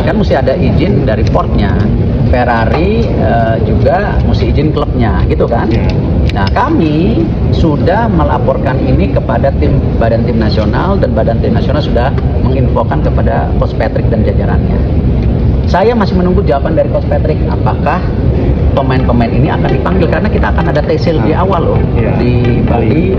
kan mesti ada izin dari portnya. Ferrari juga mesti izin klubnya, gitu kan? Nah, kami sudah melaporkan ini kepada Badan Tim Nasional, dan Badan Tim Nasional sudah menginfokan kepada Coach Patrick dan jajarannya. Saya masih menunggu jawaban dari Coach Patrick, apakah pemain-pemain ini akan dipanggil, karena kita akan ada tes di awal loh di Bali.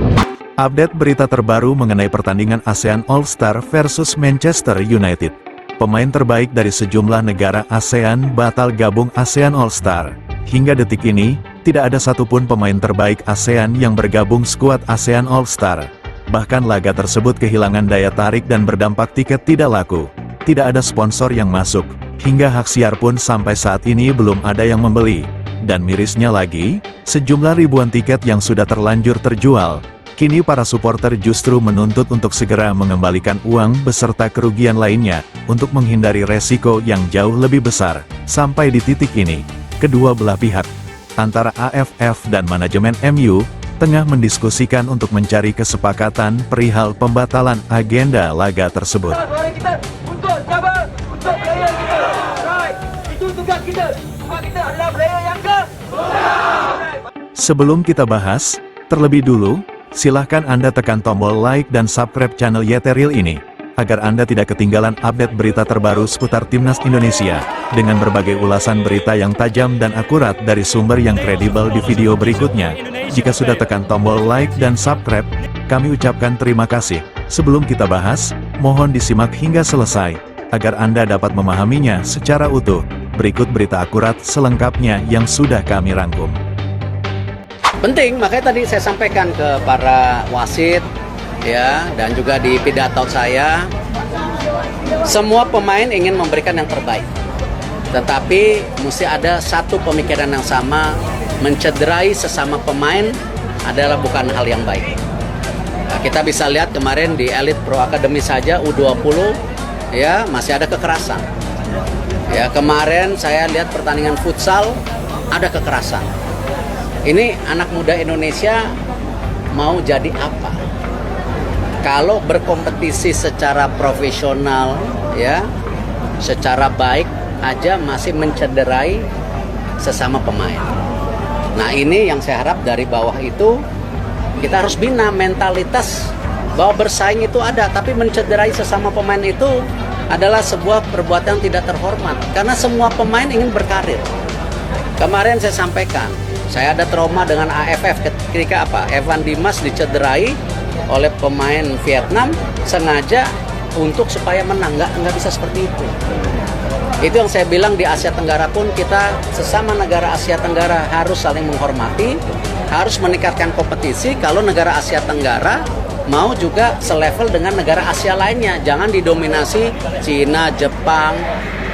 Update berita terbaru mengenai pertandingan ASEAN All-Star versus Manchester United. Pemain terbaik dari sejumlah negara ASEAN batal gabung ASEAN All-Star. Hingga detik ini, tidak ada satupun pemain terbaik ASEAN yang bergabung skuad ASEAN All-Star. Bahkan laga tersebut kehilangan daya tarik dan berdampak tiket tidak laku. Tidak ada sponsor yang masuk. Hingga hak siar pun sampai saat ini belum ada yang membeli. Dan mirisnya lagi, sejumlah ribuan tiket yang sudah terlanjur terjual. Kini para supporter justru menuntut untuk segera mengembalikan uang beserta kerugian lainnya, untuk menghindari resiko yang jauh lebih besar. Sampai di titik ini, kedua belah pihak, antara AFF dan manajemen MU, tengah mendiskusikan untuk mencari kesepakatan perihal pembatalan agenda laga tersebut. Sebelum kita bahas, terlebih dulu, silahkan Anda tekan tombol like dan subscribe channel Yeteril ini, agar Anda tidak ketinggalan update berita terbaru seputar Timnas Indonesia, dengan berbagai ulasan berita yang tajam dan akurat dari sumber yang kredibel di video berikutnya. Jika sudah tekan tombol like dan subscribe, kami ucapkan terima kasih. Sebelum kita bahas, mohon disimak hingga selesai, agar Anda dapat memahaminya secara utuh. Berikut berita akurat selengkapnya yang sudah kami rangkum. Penting, makanya tadi saya sampaikan ke para wasit, ya, dan juga di pidato saya, semua pemain ingin memberikan yang terbaik. Tetapi mesti ada satu pemikiran yang sama, mencederai sesama pemain adalah bukan hal yang baik. Nah, kita bisa lihat kemarin di Elite Pro Academy saja U20, ya, masih ada kekerasan. Ya, kemarin saya lihat pertandingan futsal ada kekerasan. Ini anak muda Indonesia mau jadi apa? Kalau berkompetisi secara profesional, ya, secara baik aja masih mencederai sesama pemain. Nah, ini yang saya harap dari bawah itu kita harus bina mentalitas bahwa bersaing itu ada, tapi mencederai sesama pemain itu adalah sebuah perbuatan yang tidak terhormat, karena semua pemain ingin berkarir. Kemarin saya sampaikan, saya ada trauma dengan AFF ketika apa? Evan Dimas dicederai oleh pemain Vietnam sengaja untuk supaya menang. Nggak bisa seperti itu. Itu yang saya bilang, di Asia Tenggara pun kita sesama negara Asia Tenggara harus saling menghormati, harus meningkatkan kompetisi. Kalau negara Asia Tenggara mau juga selevel dengan negara Asia lainnya, jangan didominasi Cina, Jepang,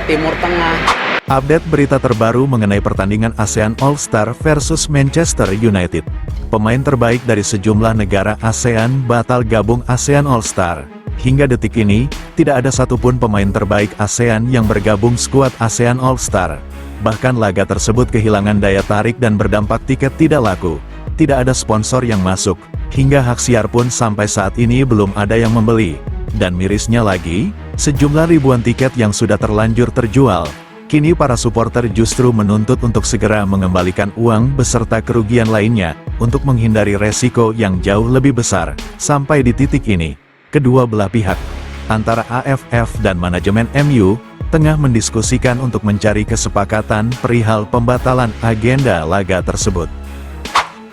Timur Tengah. Update berita terbaru mengenai pertandingan ASEAN All-Star versus Manchester United. Pemain terbaik dari sejumlah negara ASEAN batal gabung ASEAN All-Star. Hingga detik ini, tidak ada satupun pemain terbaik ASEAN yang bergabung skuad ASEAN All-Star. Bahkan laga tersebut kehilangan daya tarik dan berdampak tiket tidak laku. Tidak ada sponsor yang masuk. Hingga hak siar pun sampai saat ini belum ada yang membeli. Dan mirisnya lagi, sejumlah ribuan tiket yang sudah terlanjur terjual. Kini para supporter justru menuntut untuk segera mengembalikan uang beserta kerugian lainnya, untuk menghindari resiko yang jauh lebih besar. Sampai di titik ini, kedua belah pihak, antara AFF dan manajemen MU, tengah mendiskusikan untuk mencari kesepakatan perihal pembatalan agenda laga tersebut.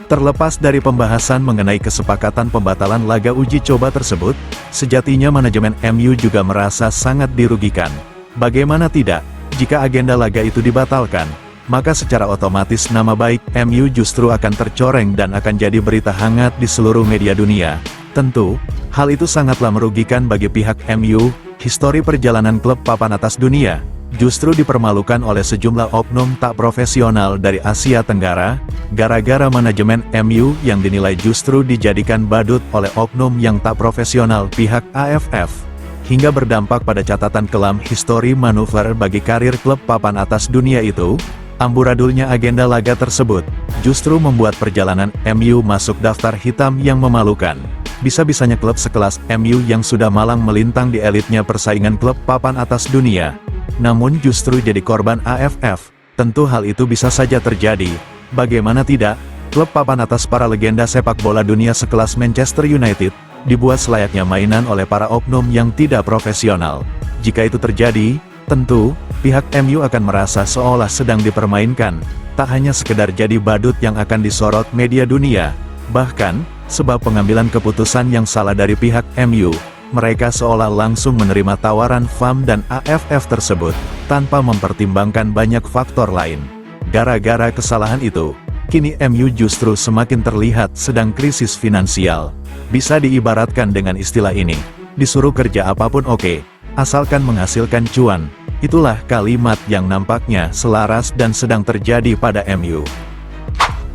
Terlepas dari pembahasan mengenai kesepakatan pembatalan laga uji coba tersebut, sejatinya manajemen MU juga merasa sangat dirugikan. Bagaimana tidak? Jika agenda laga itu dibatalkan, maka secara otomatis nama baik MU justru akan tercoreng dan akan jadi berita hangat di seluruh media dunia. Tentu, hal itu sangatlah merugikan bagi pihak MU. Histori perjalanan klub papan atas dunia justru dipermalukan oleh sejumlah oknum tak profesional dari Asia Tenggara, gara-gara manajemen MU yang dinilai justru dijadikan badut oleh oknum yang tak profesional pihak AFF. Hingga berdampak pada catatan kelam histori manuver bagi karir klub papan atas dunia itu. Amburadulnya agenda laga tersebut justru membuat perjalanan MU masuk daftar hitam yang memalukan. Bisa-bisanya klub sekelas MU yang sudah malang melintang di elitnya persaingan klub papan atas dunia, namun justru jadi korban AFF. Tentu hal itu bisa saja terjadi. Bagaimana tidak, klub papan atas para legenda sepak bola dunia sekelas Manchester United, dibuat selayaknya mainan oleh para oknum yang tidak profesional. Jika itu terjadi, tentu, pihak MU akan merasa seolah sedang dipermainkan, tak hanya sekedar jadi badut yang akan disorot media dunia. Bahkan, sebab pengambilan keputusan yang salah dari pihak MU, mereka seolah langsung menerima tawaran FAM dan AFF tersebut, tanpa mempertimbangkan banyak faktor lain. Gara-gara kesalahan itu, kini MU justru semakin terlihat sedang krisis finansial. Bisa diibaratkan dengan istilah ini, disuruh kerja apapun oke, asalkan menghasilkan cuan. Itulah kalimat yang nampaknya selaras dan sedang terjadi pada MU.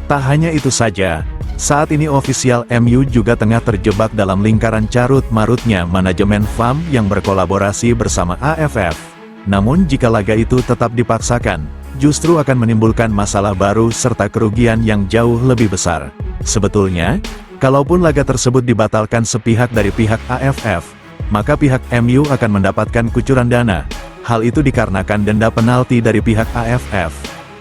Tak hanya itu saja, saat ini ofisial MU juga tengah terjebak dalam lingkaran carut-marutnya manajemen FAM yang berkolaborasi bersama AFF. Namun jika laga itu tetap dipaksakan, justru akan menimbulkan masalah baru serta kerugian yang jauh lebih besar. Sebetulnya, kalaupun laga tersebut dibatalkan sepihak dari pihak AFF, maka pihak MU akan mendapatkan kucuran dana. Hal itu dikarenakan denda penalti dari pihak AFF.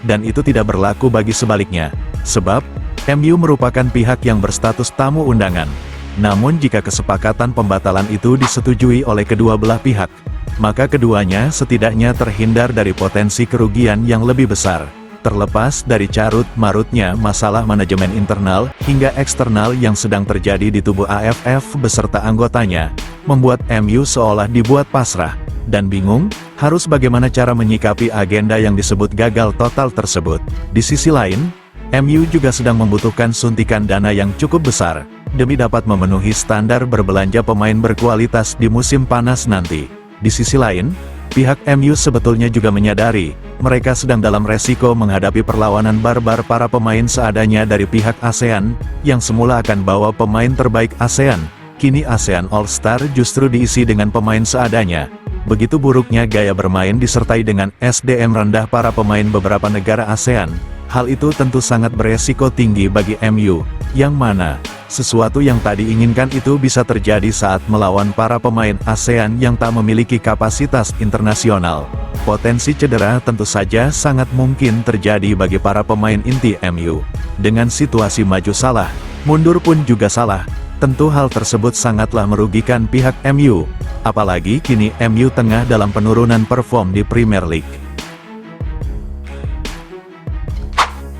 Dan itu tidak berlaku bagi sebaliknya, sebab MU merupakan pihak yang berstatus tamu undangan. Namun jika kesepakatan pembatalan itu disetujui oleh kedua belah pihak, maka keduanya setidaknya terhindar dari potensi kerugian yang lebih besar. Terlepas dari carut-marutnya masalah manajemen internal hingga eksternal yang sedang terjadi di tubuh AFF beserta anggotanya, membuat MU seolah dibuat pasrah dan bingung harus bagaimana cara menyikapi agenda yang disebut gagal total tersebut. Di sisi lain, MU juga sedang membutuhkan suntikan dana yang cukup besar, demi dapat memenuhi standar berbelanja pemain berkualitas di musim panas nanti. Di sisi lain, pihak MU sebetulnya juga menyadari, mereka sedang dalam resiko menghadapi perlawanan barbar para pemain seadanya dari pihak ASEAN, yang semula akan bawa pemain terbaik ASEAN. Kini ASEAN All-Star justru diisi dengan pemain seadanya. Begitu buruknya gaya bermain disertai dengan SDM rendah para pemain beberapa negara ASEAN. Hal itu tentu sangat beresiko tinggi bagi MU, yang mana, sesuatu yang tadi inginkan itu bisa terjadi saat melawan para pemain ASEAN yang tak memiliki kapasitas internasional. Potensi cedera tentu saja sangat mungkin terjadi bagi para pemain inti MU. Dengan situasi maju salah, mundur pun juga salah, tentu hal tersebut sangatlah merugikan pihak MU. Apalagi kini MU tengah dalam penurunan perform di Premier League.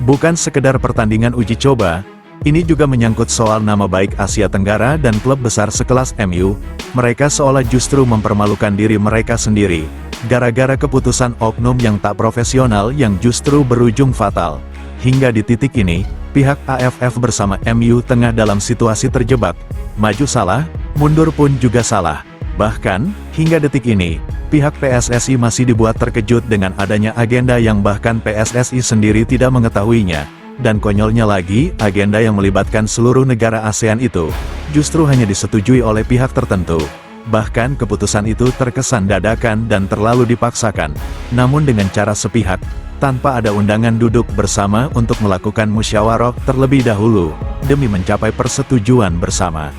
Bukan sekedar pertandingan uji coba, ini juga menyangkut soal nama baik Asia Tenggara dan klub besar sekelas MU. Mereka seolah justru mempermalukan diri mereka sendiri, gara-gara keputusan oknum yang tak profesional yang justru berujung fatal. Hingga di titik ini, pihak AFF bersama MU tengah dalam situasi terjebak. Maju salah, mundur pun juga salah. Bahkan, hingga detik ini, pihak PSSI masih dibuat terkejut dengan adanya agenda yang bahkan PSSI sendiri tidak mengetahuinya. Dan konyolnya lagi, agenda yang melibatkan seluruh negara ASEAN itu, justru hanya disetujui oleh pihak tertentu. Bahkan keputusan itu terkesan dadakan dan terlalu dipaksakan, namun dengan cara sepihak, tanpa ada undangan duduk bersama untuk melakukan musyawarah terlebih dahulu, demi mencapai persetujuan bersama.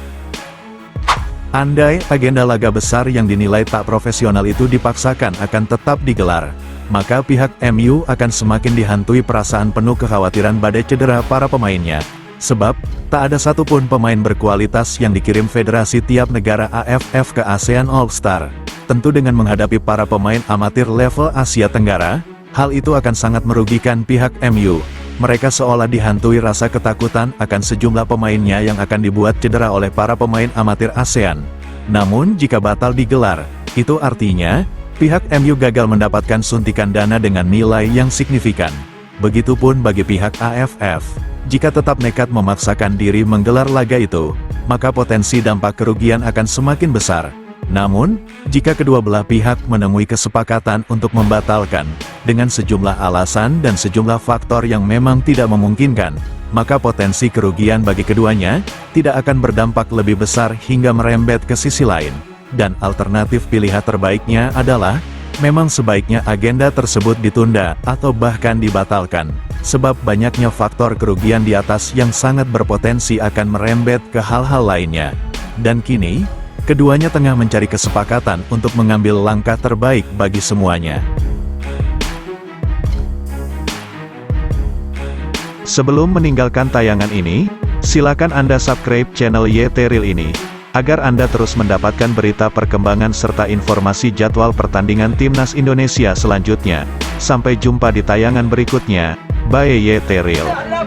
Andai agenda laga besar yang dinilai tak profesional itu dipaksakan akan tetap digelar, maka pihak MU akan semakin dihantui perasaan penuh kekhawatiran badai cedera para pemainnya. Sebab, tak ada satupun pemain berkualitas yang dikirim federasi tiap negara AFF ke ASEAN All-Star. Tentu dengan menghadapi para pemain amatir level Asia Tenggara, hal itu akan sangat merugikan pihak MU. Mereka seolah dihantui rasa ketakutan akan sejumlah pemainnya yang akan dibuat cedera oleh para pemain amatir ASEAN. Namun jika batal digelar, itu artinya, pihak MU gagal mendapatkan suntikan dana dengan nilai yang signifikan. Begitupun bagi pihak AFF. Jika tetap nekat memaksakan diri menggelar laga itu, maka potensi dampak kerugian akan semakin besar. Namun, jika kedua belah pihak menemui kesepakatan untuk membatalkan, dengan sejumlah alasan dan sejumlah faktor yang memang tidak memungkinkan, maka potensi kerugian bagi keduanya, tidak akan berdampak lebih besar hingga merembet ke sisi lain. Dan alternatif pilihan terbaiknya adalah, memang sebaiknya agenda tersebut ditunda atau bahkan dibatalkan. Sebab banyaknya faktor kerugian di atas yang sangat berpotensi akan merembet ke hal-hal lainnya. Dan kini, Keduanya tengah mencari kesepakatan untuk mengambil langkah terbaik bagi semuanya. Sebelum meninggalkan tayangan ini, silakan Anda subscribe channel YT Real ini, agar Anda terus mendapatkan berita perkembangan serta informasi jadwal pertandingan Timnas Indonesia selanjutnya. Sampai jumpa di tayangan berikutnya. Bye YT Real.